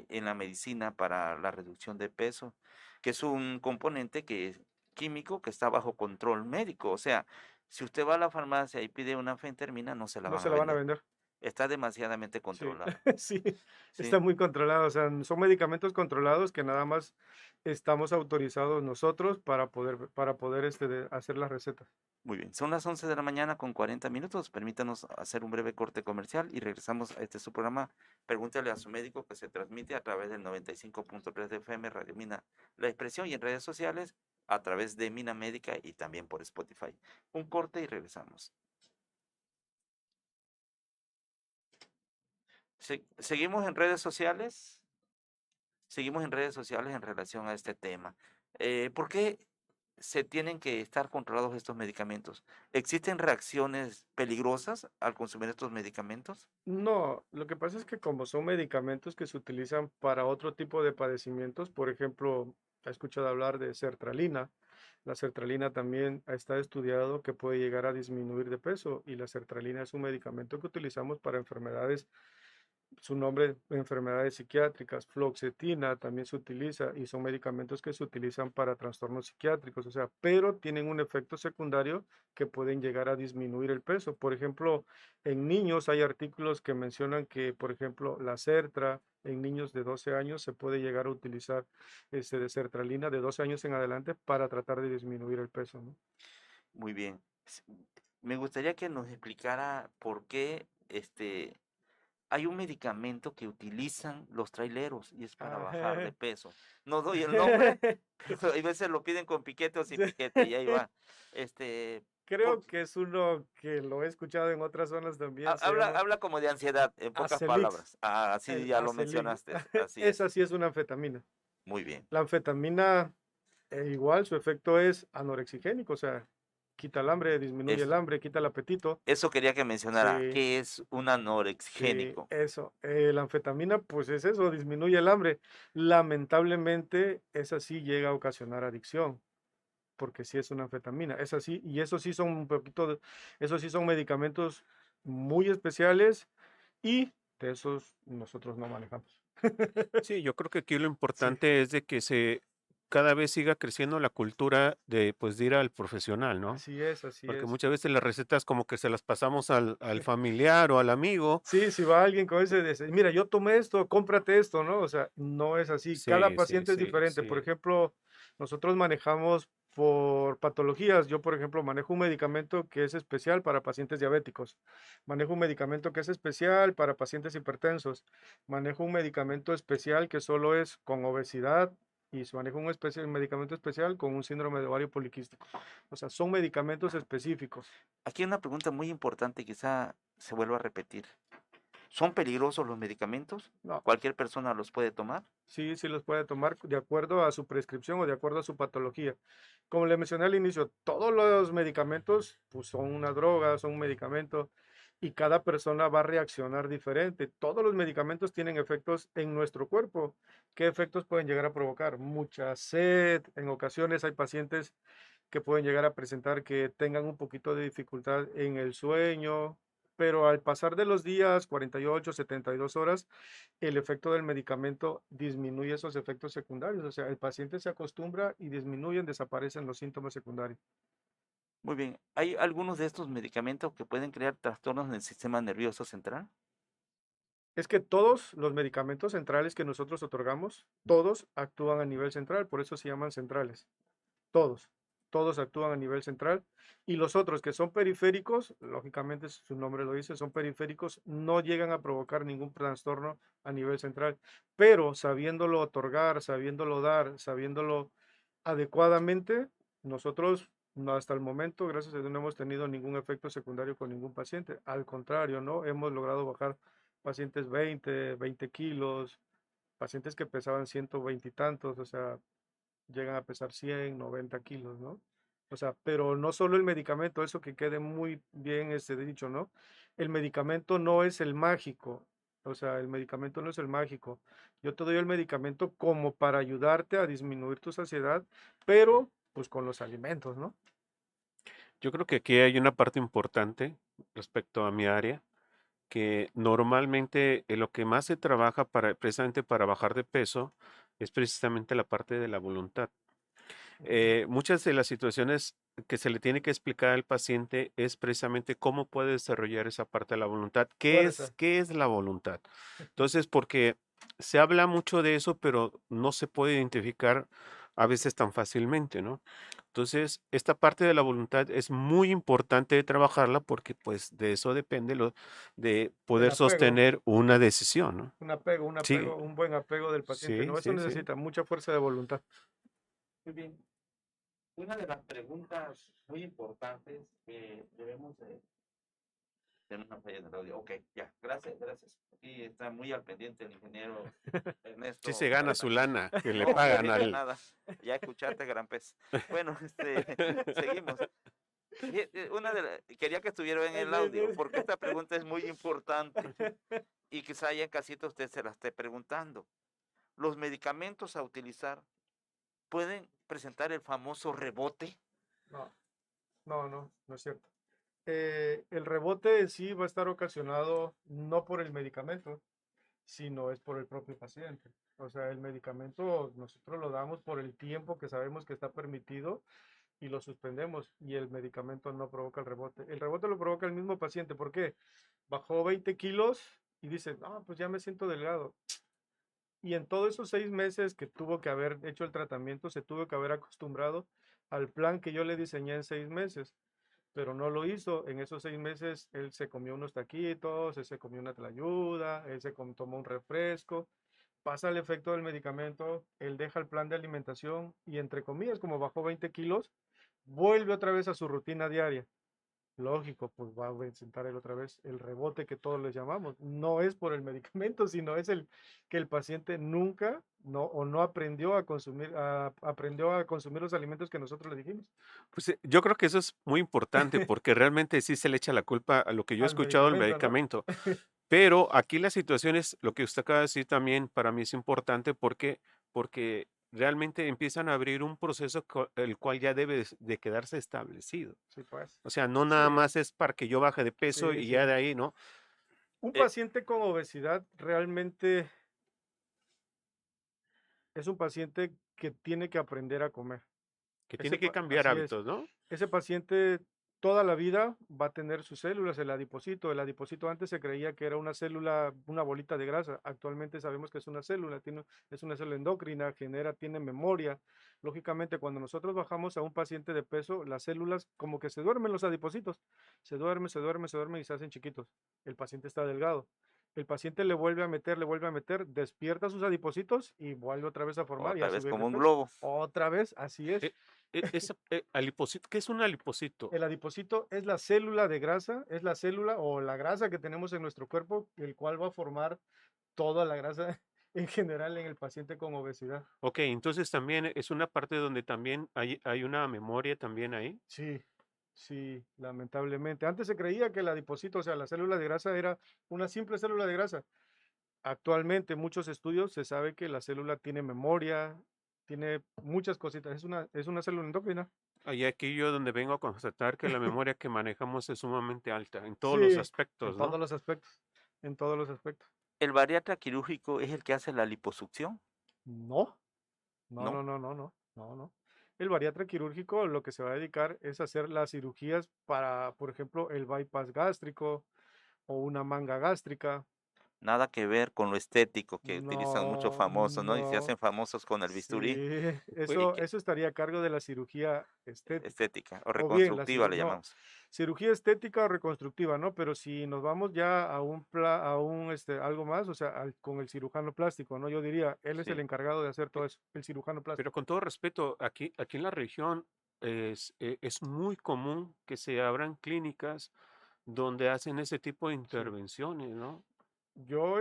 en la medicina para la reducción de peso. que es un componente que es químico que está bajo control médico. O sea, si usted va a la farmacia y pide una fentermina, no se la No van se a la van a vender. vender. Está demasiadamente Sí, controlada. sí, ¿Sí? está muy controlado. O sea, son medicamentos controlados que nada más estamos autorizados nosotros para poder hacer las recetas. Muy bien, son las 11 de la mañana con 40 minutos. Permítanos hacer un breve corte comercial y regresamos a su programa. Pregúntale a su médico, que se transmite a través del 95.3 de FM, Radio Mina, La Expresión, y en redes sociales a través de Mina Médica y también por Spotify. Un corte y regresamos. Seguimos en redes sociales. Seguimos en redes sociales en relación a este tema. ¿Por qué se tienen que estar controlados estos medicamentos? ¿Existen reacciones peligrosas al consumir estos medicamentos? No, lo que pasa es que como son medicamentos que se utilizan para otro tipo de padecimientos, por ejemplo, he escuchado hablar de sertralina. La sertralina también está estudiado que puede llegar a disminuir de peso y la sertralina es un medicamento que utilizamos para enfermedades, su nombre, enfermedades psiquiátricas. Fluoxetina también se utiliza y son medicamentos que se utilizan para trastornos psiquiátricos, o sea, pero tienen un efecto secundario que pueden llegar a disminuir el peso. Por ejemplo, en niños hay artículos que mencionan que, por ejemplo, la Sertra en niños de 12 años se puede llegar a utilizar de sertralina de 12 años en adelante para tratar de disminuir el peso, ¿no? Muy bien. Me gustaría que nos explicara por qué hay un medicamento que utilizan los traileros y es para bajar de Ajá. peso. No doy el nombre, pero hay veces lo piden con piquete o sin Sí. piquete y ahí va. Este, Creo que es uno que lo he escuchado en otras zonas también, se habla, llama habla como de ansiedad, en pocas Acelix. palabras. Ah, así El ya lo Acelix. mencionaste, así es. Esa sí es una anfetamina. Muy bien. La anfetamina, igual, su efecto es anorexigénico, o sea, quita el hambre, disminuye el Eso, hambre, quita el apetito. eso quería que mencionara, Sí, que es un sí, anorexigénico. eso. La anfetamina, pues es eso, disminuye el hambre. Lamentablemente, esa sí llega a ocasionar adicción, porque sí es una anfetamina. Es así, y eso sí son un poquito, esos sí son medicamentos muy especiales y de esos nosotros no manejamos. Sí, yo creo que aquí lo Sí, importante es de que se cada vez siga creciendo la cultura de, pues, de ir al profesional, ¿no? así es, así Porque es. muchas veces las recetas como que se las pasamos al Sí. familiar o al amigo. Sí, si va alguien con ese de, mira, yo tomé esto, cómprate esto, ¿no? O sea, no es así. Cada Sí, sí, paciente es sí, diferente. Por sí. ejemplo, nosotros manejamos por patologías. Yo, por ejemplo, manejo un medicamento que es especial para pacientes diabéticos. Manejo un medicamento que es especial para pacientes hipertensos. Manejo un medicamento especial que solo es con obesidad y manejo un medicamento especial con un síndrome de ovario poliquístico. O sea, son medicamentos específicos. Aquí hay una pregunta muy importante, quizá se vuelva a repetir. ¿Son peligrosos los medicamentos? No. ¿Cualquier persona los puede tomar? Sí, sí los puede tomar de acuerdo a su prescripción o de acuerdo a su patología. Como le mencioné al inicio, todos los medicamentos pues, son una droga, son un medicamento y cada persona va a reaccionar diferente. Todos los medicamentos tienen efectos en nuestro cuerpo. ¿Qué efectos pueden llegar a provocar? Mucha sed. En ocasiones hay pacientes que pueden llegar a presentar que tengan un poquito de dificultad en el sueño, pero al pasar de los días, 48, 72 horas, el efecto del medicamento disminuye esos efectos secundarios, o sea, el paciente se acostumbra y disminuyen, desaparecen los síntomas secundarios. Muy bien. ¿Hay algunos de estos medicamentos que pueden crear trastornos en el sistema nervioso central? Es que todos los medicamentos centrales que nosotros otorgamos, todos actúan a nivel central, por eso se llaman centrales. Todos, todos actúan a nivel central y los otros que son periféricos, lógicamente su nombre lo dice, son periféricos, no llegan a provocar ningún trastorno a nivel central, pero sabiéndolo otorgar, sabiéndolo dar, sabiéndolo adecuadamente, nosotros no, hasta el momento, gracias a Dios, no hemos tenido ningún efecto secundario con ningún paciente. Al contrario, ¿no? Hemos logrado bajar pacientes 20 kilos, pacientes que pesaban 120 y tantos, o sea, llegan a pesar 100, 90 kilos, ¿no? O sea, pero no solo el medicamento, eso que quede muy bien dicho, ¿no? El medicamento no es el mágico, o sea, el medicamento no es el mágico. Yo te doy el medicamento como para ayudarte a disminuir tu saciedad, pero pues con los alimentos, ¿no? Yo creo que aquí hay una parte importante respecto a mi área, que normalmente, lo que más se trabaja para precisamente para bajar de peso es precisamente la parte de la voluntad. Muchas de las situaciones que se le tiene que explicar al paciente es precisamente cómo puede desarrollar esa parte de la voluntad. Fuerza. Qué es la voluntad? Entonces, porque se habla mucho de eso, pero no se puede identificar a veces tan fácilmente, ¿no? Entonces, esta parte de la voluntad es muy importante de trabajarla porque pues de eso depende de El poder apego, sostener una decisión, ¿no? Sí, un buen apego del paciente, sí, ¿no? Eso sí, sí. necesita mucha fuerza de voluntad. Muy bien. Una de las preguntas muy importantes que debemos de tener una falla en el audio. Ok, ya, gracias, gracias. Aquí está muy al pendiente el ingeniero Sí se Ernesto gana su Varela. lana, que le No, muy pagan bien al... ganada. Ya escuchaste, gran pez. Bueno, seguimos. Quería que estuviera en el audio, porque esta pregunta es muy importante y quizá ya en casita usted se la esté preguntando. ¿Los medicamentos a utilizar pueden presentar el famoso rebote? No, no es cierto. El rebote en sí va a estar ocasionado no por el medicamento, sino es por el propio paciente. O sea, el medicamento nosotros lo damos por el tiempo que sabemos que está permitido y lo suspendemos y el medicamento no provoca el rebote. El rebote lo provoca el mismo paciente. ¿Por qué? Bajó 20 kilos y dice, ah, pues ya me siento delgado. Y en todos esos 6 meses que tuvo que haber hecho el tratamiento, se tuvo que haber acostumbrado al plan que yo le diseñé en 6 meses, pero no lo hizo. En esos 6 meses él se comió unos taquitos, él se comió una tlayuda, tomó un refresco, pasa el efecto del medicamento, él deja el plan de alimentación y entre comillas, como bajó 20 kilos, vuelve otra vez a su rutina diaria. Lógico, pues va a presentar él otra vez el rebote que todos les llamamos. No es por el medicamento, sino es el que el paciente nunca no aprendió a consumir, aprendió a consumir los alimentos que nosotros le dijimos Pues, yo creo que eso es muy importante, porque realmente sí se le echa la culpa a lo que yo he al escuchado del medicamento, ¿no? medicamento. Pero aquí la situación es lo que usted acaba de decir también para mí es importante, porque realmente empiezan a abrir un proceso el cual ya debe de quedarse establecido. Sí, pues. O sea, no Sí, nada más es para que yo baje de peso sí, y sí. ya de ahí, ¿no? Un Eh, paciente con obesidad realmente es un paciente que tiene que aprender a comer. Que tiene que cambiar Así es. hábitos, ¿no? Ese paciente toda la vida va a tener sus células, el adipocito. El adipocito antes se creía que era una célula, una bolita de grasa. Actualmente sabemos que es una célula, es una célula endocrina, tiene memoria. Lógicamente, cuando nosotros bajamos a un paciente de peso, las células como que se duermen los adipocitos. Se duerme y se hacen chiquitos. El paciente está delgado. El paciente le vuelve a meter, despierta sus adipocitos y vuelve otra vez a formar y a Otra vez subir de como un peso. globo. Otra vez, así es. Eh, alipocito, ¿qué es un alipocito? El adipocito es la célula de grasa, es la célula o la grasa que tenemos en nuestro cuerpo, el cual va a formar toda la grasa en general en el paciente con obesidad. Ok, entonces también es una parte donde también hay una memoria también ahí. Sí, sí, lamentablemente. Antes se creía que el adipocito, o sea, la célula de grasa era una simple célula de grasa. Actualmente, en muchos estudios se sabe que la célula tiene memoria, tiene muchas cositas. Es una célula endocrina. Y aquí yo donde vengo a constatar que la memoria que manejamos es sumamente alta en todos los Sí, en aspectos, todos ¿no? los aspectos, en todos los aspectos. ¿El bariatra quirúrgico es el que hace la liposucción? No. No, ¿No? no, no, no, no, no, no. El bariatra quirúrgico lo que se va a dedicar es a hacer las cirugías para, por ejemplo, el bypass gástrico o una manga gástrica. Nada que ver con lo estético que utilizan muchos No, famosos, ¿no? Y se no. hacen famosos con el Sí, bisturí. Oye, eso estaría a cargo de la cirugía estética. Estética o O bien, reconstructiva le no, llamamos. cirugía estética o reconstructiva, ¿no? Pero si nos vamos ya algo más, o sea, con el cirujano plástico, ¿no? Yo diría, él es el Sí. encargado de hacer pe- todo eso, el cirujano pero plástico. con todo respeto, aquí en la región es muy común que se abran clínicas donde hacen ese tipo de Sí. intervenciones, ¿no? Yo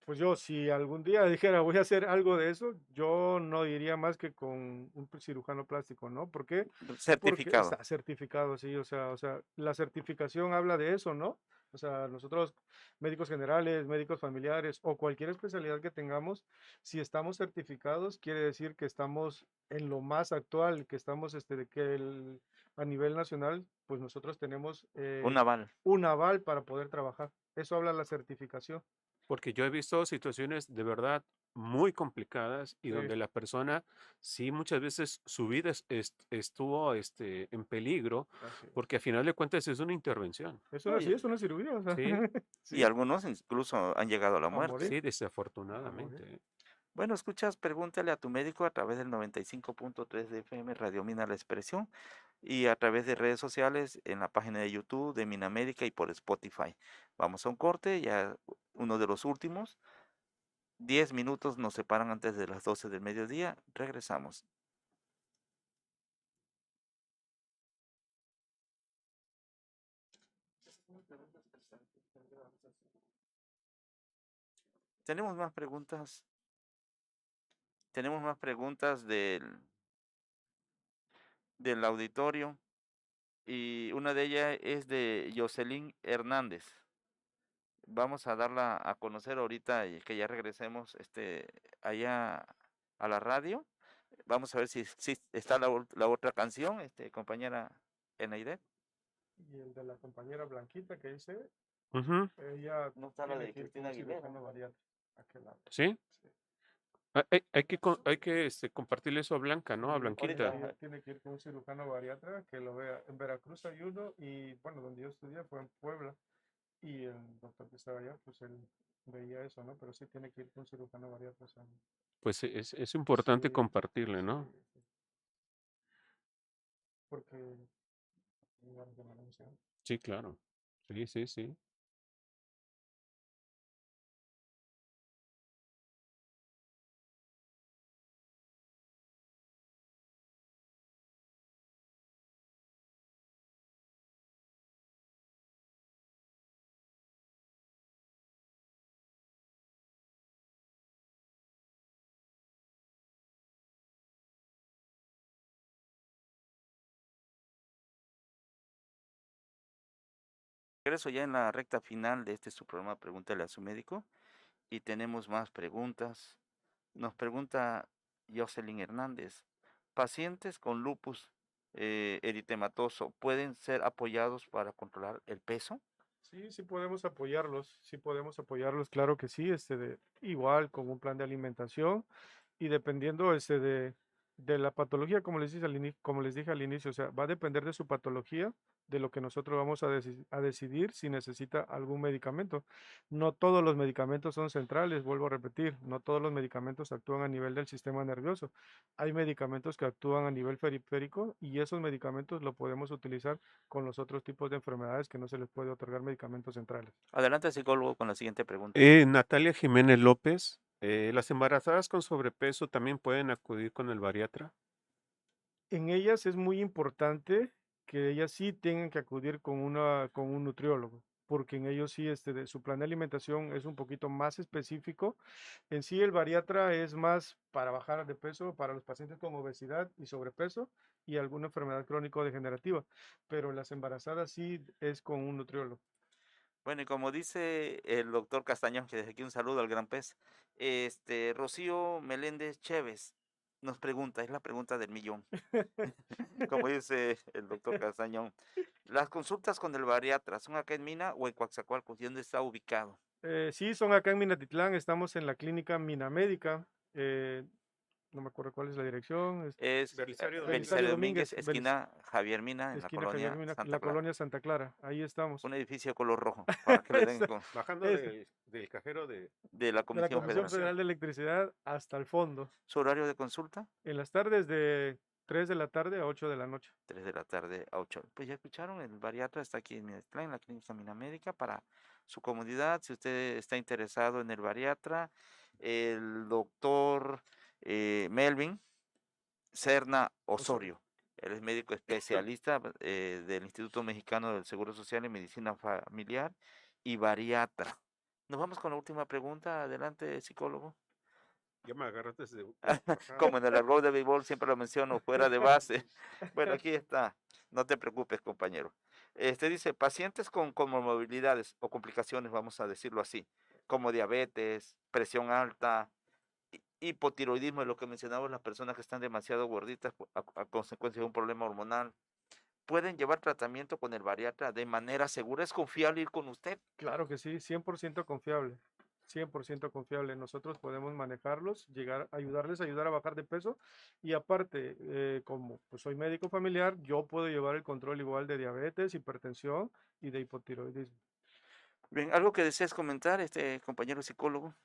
pues yo si algún día dijera voy a hacer algo de eso, yo no iría más que con un cirujano plástico, ¿no? ¿Por qué? Porque Certificado. está certificado, sí, o sea, la certificación habla de eso, ¿no? O sea, nosotros, médicos generales, médicos familiares o cualquier especialidad que tengamos, si estamos certificados, quiere decir que estamos en lo más actual, que estamos, a nivel nacional, pues nosotros tenemos Un aval. un aval para poder trabajar. Eso habla la certificación. Porque yo he visto situaciones de verdad muy complicadas y Sí, donde la persona sí muchas veces su vida estuvo en peligro, así es. porque a final de cuentas es una intervención. Eso no, No, sí, es una cirugía, o sea, Sí, y sí, algunos incluso han llegado a la a morir, muerte. sí, a morir. desafortunadamente. Bueno, escuchas, pregúntale a tu médico a través del 95.3 de FM Radio Mina La Expresión y a través de redes sociales en la página de YouTube de Minamérica y por Spotify. Vamos a un corte, ya uno de los últimos. 10 minutos nos separan antes de las 12 del mediodía. Regresamos. Tenemos más preguntas. Tenemos más preguntas del auditorio y una de ellas es de Jocelyn Hernández. Vamos a darla a conocer ahorita y que ya regresemos allá a la radio. Vamos a ver si está la otra canción, compañera Eneide. Y el de la compañera Blanquita que dice, Ujú, ella No está la tiene de que ir con Cristina un Aguilera. cirujano bariátrico. ¿A qué lado? ¿sí? Sí. Hay que compartirle eso a Blanca, ¿no? A Sí, Blanquita. Ahorita, tiene que ir con un cirujano bariatra que lo vea. En Veracruz hay uno y bueno, donde yo estudié fue en Puebla y el doctor que estaba allá, pues él veía eso, ¿no? Pero sí tiene que ir con un cirujano bariatra. O sea, Pues es sí, importante compartirle, ¿no? sí, sí, porque bueno, que no lo menciono. Sí, claro. Sí, sí, sí. regreso ya en la recta final de su programa Pregúntale a su médico y tenemos más preguntas. Nos pregunta Jocelyn Hernández, ¿pacientes con lupus eritematoso pueden ser apoyados para controlar el peso? Sí, sí podemos apoyarlos, claro que sí, igual con un plan de alimentación y dependiendo de la patología, como les dije al inicio, o sea, va a depender de su patología, de lo que nosotros vamos a decidir si necesita algún medicamento. No todos los medicamentos son centrales, vuelvo a repetir, no todos los medicamentos actúan a nivel del sistema nervioso. Hay medicamentos que actúan a nivel periférico y esos medicamentos lo podemos utilizar con los otros tipos de enfermedades que no se les puede otorgar medicamentos centrales. Adelante, psicólogo, con la siguiente pregunta. Natalia Jiménez López, ¿las embarazadas con sobrepeso también pueden acudir con el bariatra? En ellas es muy importante que ellas sí tengan que acudir con un nutriólogo, porque en ellos sí su plan de alimentación es un poquito más específico. En sí el bariatra es más para bajar de peso para los pacientes con obesidad y sobrepeso y alguna enfermedad crónico-degenerativa, pero las embarazadas sí es con un nutriólogo. Bueno, y como dice el doctor Castañón, que desde aquí un saludo al gran pez, Rocío Meléndez Chévez nos pregunta, es la pregunta del millón, como dice el doctor Castañón, ¿las consultas con el bariatra son acá en Mina o en Coatzacoalcos? ¿Y dónde está ubicado? Sí, son acá en Minatitlán, estamos en la clínica Minamédica, no me acuerdo cuál es la dirección, Es Belisario Belisario Belisario Domínguez. Domínguez, Domínguez, esquina Javier Mina, en la esquina Javier colonia Mina, Santa la Clara. colonia Santa Clara, ahí estamos. Un edificio color rojo, para que le den Esa- con, Bajando esa, del cajero de de la de la Comisión la Comisión Federal. Federal comisión. de Electricidad hasta el fondo, ¿Su horario de consulta? en las tardes de 3 de la tarde a 8 de la noche. 3 de la tarde a 8. Pues ya escucharon, el bariatra está aquí en Minatitlán, en la Clínica Minamérica, para su comodidad. Si usted está interesado en el bariatra, el doctor Melvin Serna Osorio. Osorio. Él es médico especialista del Instituto Mexicano del Seguro Social en Medicina Familiar y bariatra. Nos vamos con la última pregunta. Adelante, psicólogo. Ya me agarraste de bajada. Como en el argot de béisbol siempre lo menciono, fuera de base. Bueno, aquí está. No te preocupes, compañero. Dice, pacientes con comorbilidades o complicaciones, vamos a decirlo así, como diabetes, presión alta, hipotiroidismo, lo que mencionamos, las personas que están demasiado gorditas a consecuencia de un problema hormonal, pueden llevar tratamiento con el bariatra de manera segura. ¿Es confiable ir con usted? Claro que sí, 100% confiable. 100% confiable. Nosotros podemos manejarlos, ayudar a bajar de peso y aparte, como pues, soy médico familiar, yo puedo llevar el control igual de diabetes, hipertensión y de hipotiroidismo. Bien, ¿algo que desees comentar, compañero psicólogo?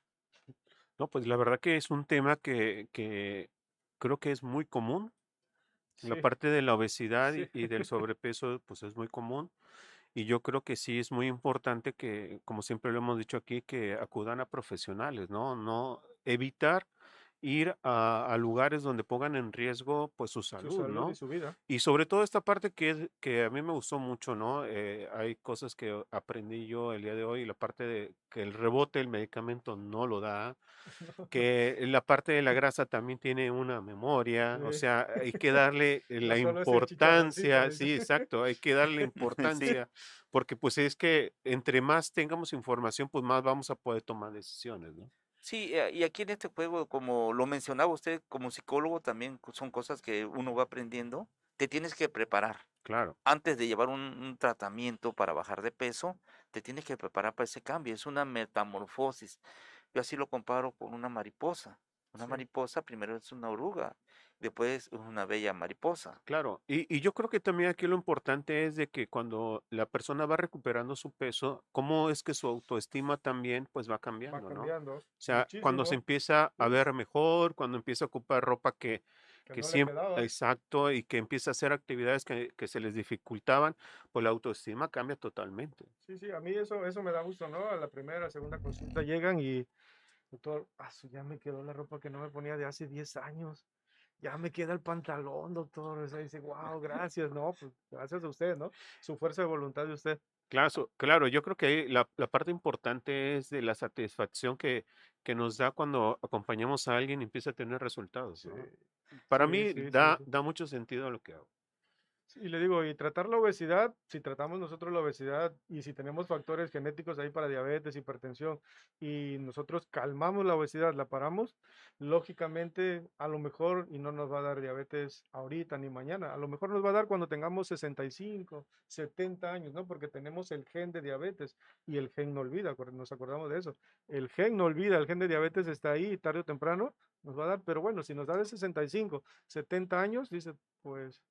No, pues la verdad que es un tema que creo que es muy común. La Sí, parte de la obesidad sí, y del sobrepeso, pues es muy común. Y yo creo que sí es muy importante que, como siempre lo hemos dicho aquí, que acudan a profesionales, ¿no? No evitar ir a lugares donde pongan en riesgo, pues, su su salud, salud y ¿no? su vida. Y sobre todo esta parte que a mí me gustó mucho, ¿no? Hay cosas que aprendí yo el día de hoy, la parte de que el rebote del medicamento no lo da, que la parte de la grasa también tiene una memoria, o Sí, sea, hay que darle no la solo es el chicharroncito, importancia, dice. sí, exacto, hay que darle Sí. importancia, porque pues es que entre más tengamos información, pues más vamos a poder tomar decisiones, ¿no? Sí, y aquí en este juego, como lo mencionaba usted, como psicólogo también son cosas que uno va aprendiendo. Te tienes que preparar. Claro, Antes de llevar un tratamiento para bajar de peso, te tienes que preparar para ese cambio. Es una metamorfosis. Yo así lo comparo con una mariposa. Una Sí, mariposa primero es una oruga, después es una bella mariposa. claro. Y yo creo que también aquí lo importante es de que cuando la persona va recuperando su peso, cómo es que su autoestima también pues va va cambiando, ¿no? cambiando O sea, cuando se muchísimo. empieza a Uf, ver mejor, cuando empieza a ocupar ropa que que no le siempre, quedaba. exacto, y que empieza a hacer actividades que se les dificultaban, pues la autoestima cambia totalmente. Sí, sí, a mí eso me da gusto, ¿no? A la primera, segunda consulta llegan y, doctor, ya me quedó la ropa que no me ponía de hace 10 años. Ya me queda el pantalón, doctor. O sea, dice, wow, gracias, ¿no? Pues gracias a usted, ¿no? Su fuerza de voluntad de usted. Claro, claro, yo creo que ahí la parte importante es de la satisfacción que nos da cuando acompañamos a alguien y empieza a tener resultados, Sí, ¿no? Para sí, mí sí, sí, sí. da mucho sentido a lo que hago. Y le digo, y tratar la obesidad, si tratamos nosotros la obesidad y si tenemos factores genéticos ahí para diabetes, hipertensión, y nosotros calmamos la obesidad, la paramos, lógicamente a lo mejor, y no nos va a dar diabetes ahorita ni mañana, a lo mejor nos va a dar cuando tengamos 65, 70 años, ¿no? Porque tenemos el gen de diabetes y el gen no olvida, nos acordamos de eso. El gen no olvida, el gen de diabetes está ahí, tarde o temprano nos va a dar, pero bueno, si nos da de 65, 70 años, dice, pues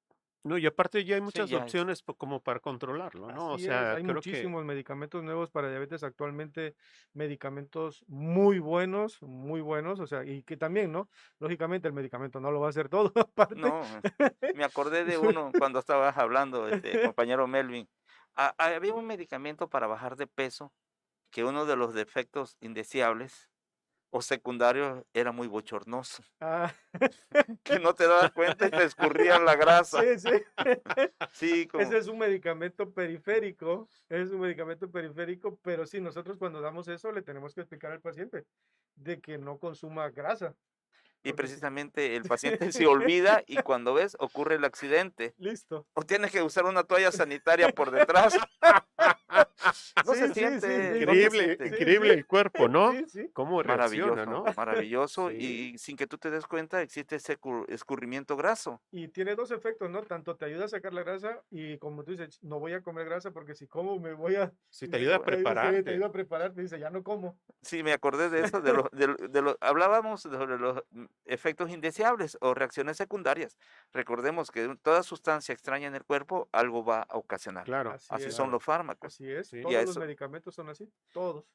No, y aparte ya hay Sí, muchas ya es. opciones como para controlarlo, ¿no? O así es, sea, hay creo que, muchísimos medicamentos nuevos para diabetes actualmente, medicamentos muy buenos, o sea, y que también, ¿no? Lógicamente el medicamento no lo va a hacer todo, aparte. No, me acordé de uno cuando estabas hablando, compañero Melvin. Había un medicamento para bajar de peso que uno de los defectos indeseables o secundarios era muy bochornoso, Ah, que no te dabas cuenta y te escurría la grasa. sí, sí. Sí, Ese como, es un medicamento periférico, es un medicamento periférico, pero sí, nosotros cuando damos eso le tenemos que explicar al paciente de que no consuma grasa, y porque si... precisamente el paciente se olvida y cuando ves ocurre el accidente. Listo. O tienes que usar una toalla sanitaria por detrás. No se Sí, sí, sí, siente, sí, no se sí, increíble, siente. sí, increíble sí, el cuerpo, ¿no? sí, sí. Cómo reacciona, Maravilloso, ¿no? maravilloso. Sí, Y sin que tú te des cuenta, existe ese escurrimiento graso. Y tiene dos efectos, ¿no? Tanto te ayuda a sacar la grasa y como tú dices, no voy a comer grasa porque si como me voy a... sí te Dice, ayuda a sí, te prepararte. ayuda a prepararte, dice, ya no como. Sí, me acordé de eso, hablábamos sobre los efectos indeseables o reacciones secundarias. Recordemos que toda sustancia extraña en el cuerpo algo va a ocasionar. Claro, Así Así es, son claro, los fármacos. así es. sí. Y a Todos los eso, medicamentos son así, todos.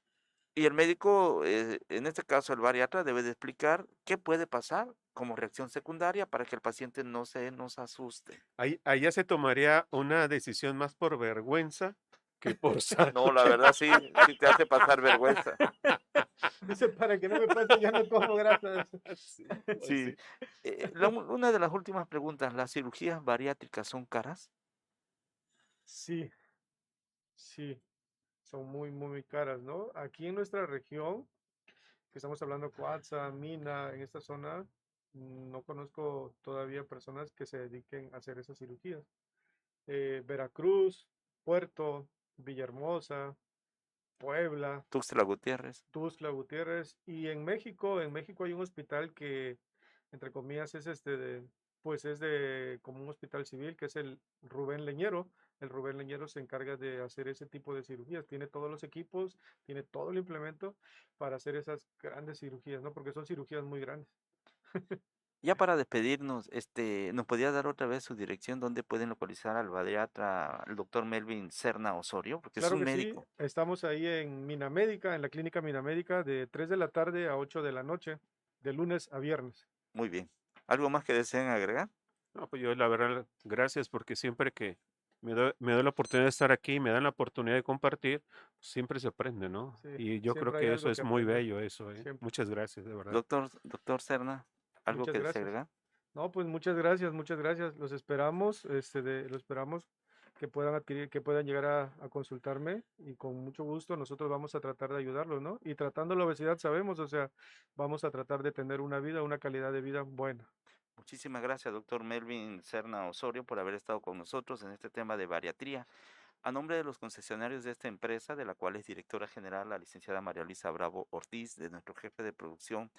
y el médico, en este caso el bariatra, debe de explicar qué puede pasar como reacción secundaria para que el paciente no se nos asuste. Ahí ya se tomaría una decisión más por vergüenza que por salud. No, la verdad sí, sí te hace pasar vergüenza. Dice, para que no me pase, ya no como grasas. Sí, pues Sí. sí. Una de las últimas preguntas, ¿las cirugías bariátricas son caras? Sí, sí, son muy caras, ¿no? Aquí en nuestra región, que estamos hablando Coatza, Mina, en esta zona, no conozco todavía personas que se dediquen a hacer esas cirugías. Veracruz, Puerto, Villahermosa, Puebla, Tuxtla Gutiérrez. Tuxtla Gutiérrez y en México hay un hospital que, entre comillas, es pues es de como un hospital civil, que es el Rubén Leñero. El Rubén Leñero se encarga de hacer ese tipo de cirugías. Tiene todos los equipos, tiene todo el implemento para hacer esas grandes cirugías, ¿no? Porque son cirugías muy grandes. Ya para despedirnos, ¿nos podría dar otra vez su dirección donde pueden localizar al bariatra, el doctor Melvin Serna Osorio? Porque es Claro un que sí, médico. estamos ahí en Minamédica, en la clínica Minamédica, de 3 de la tarde a 8 de la noche, de lunes a viernes. Muy bien. ¿Algo más que deseen agregar? No, pues yo la verdad, gracias porque siempre que me doy la oportunidad de estar aquí, me dan la oportunidad de compartir, siempre se aprende, ¿no? Sí, Y yo creo siempre hay que eso algo es que muy aprender, bello, eso, ¿eh? siempre. Muchas gracias, de verdad. Doctor Serna, ¿algo Muchas que desee gracias. agregar? No, pues muchas gracias, muchas gracias. Los esperamos, los esperamos que puedan adquirir, que puedan llegar a consultarme y con mucho gusto nosotros vamos a tratar de ayudarlos, ¿no? Y tratando la obesidad sabemos, o sea, vamos a tratar de tener una vida, una calidad de vida buena. Muchísimas gracias, doctor Melvin Serna Osorio, por haber estado con nosotros en este tema de bariatría. A nombre de los concesionarios de esta empresa, de la cual es directora general la licenciada María Luisa Bravo Ortiz, de nuestro jefe de producción,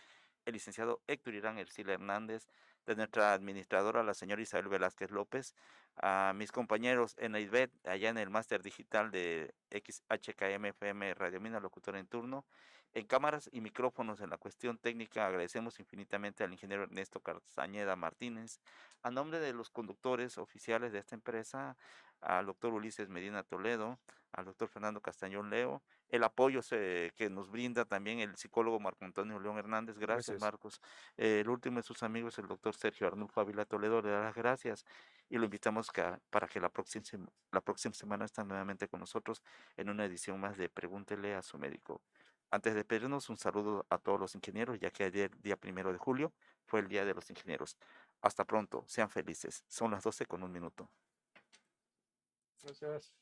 el licenciado Héctor Irán Ercila Hernández, de nuestra administradora, la señora Isabel Velázquez López, a mis compañeros en AIDVET, allá en el máster digital de XHKM FM Radio Mina, locutor en turno, en cámaras y micrófonos en la cuestión técnica, agradecemos infinitamente al ingeniero Ernesto Castañeda Martínez, a nombre de los conductores oficiales de esta empresa, al doctor Ulises Medina Toledo, al doctor Fernando Castañón Leo, el apoyo que nos brinda también el psicólogo Marco Antonio León Hernández. Gracias, Gracias. Marcos. El último de sus amigos, el doctor Sergio Arnulfo Ávila Toledo, le da las gracias y lo invitamos para que la próxima semana esté nuevamente con nosotros en una edición más de Pregúntele a su médico. Antes de pedirnos un saludo a todos los ingenieros, ya que ayer, día 1 de julio, fue el Día de los Ingenieros. Hasta pronto, sean felices. Son las 12:01. Gracias.